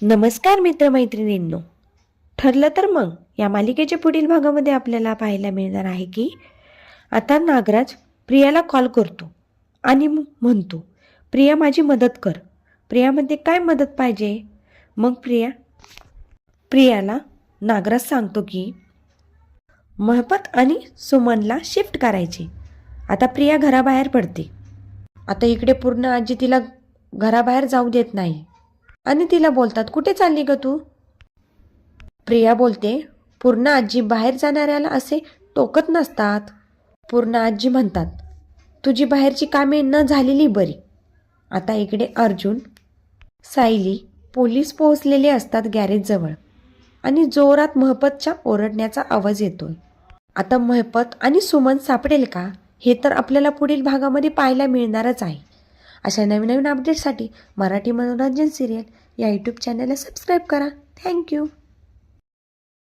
नमस्कार मित्रमैत्रिणींनो. ठरलं तर मग या मालिकेच्या पुढील भागामध्ये आपल्याला पाहायला मिळणार आहे की आता नागराज प्रियाला कॉल करतो आणि म्हणतो, प्रिया माझी मदत कर. प्रियामध्ये काय मदत पाहिजे? मग प्रियाला नागराज सांगतो की महपत आणि सुमनला शिफ्ट करायचे. आता प्रिया घराबाहेर पडते. आता इकडे पूर्ण आजी तिला घराबाहेर जाऊ देत नाही आणि तिला बोलतात, कुठे चालली ग तू? प्रिया बोलते, पूर्ण आजी बाहेर जाणाऱ्याला असे टोकत नसतात. पूर्ण आजी म्हणतात, तुझी बाहेरची कामे न झालेली बरी. आता इकडे अर्जुन, सायली, पोलीस पोहोचलेले असतात गॅरेजजवळ आणि जोरात महपतच्या ओरडण्याचा आवाज येतोय. आता महपत आणि सुमन सापडेल का, हे तर आपल्याला पुढील भागामध्ये पाहायला मिळणारच आहे. अशा नवीन नवीन अपडेट्ससाठी मराठी मनोरंजन सिरियल या यूट्यूब चॅनलला सबस्क्राईब करा. थँक्यू.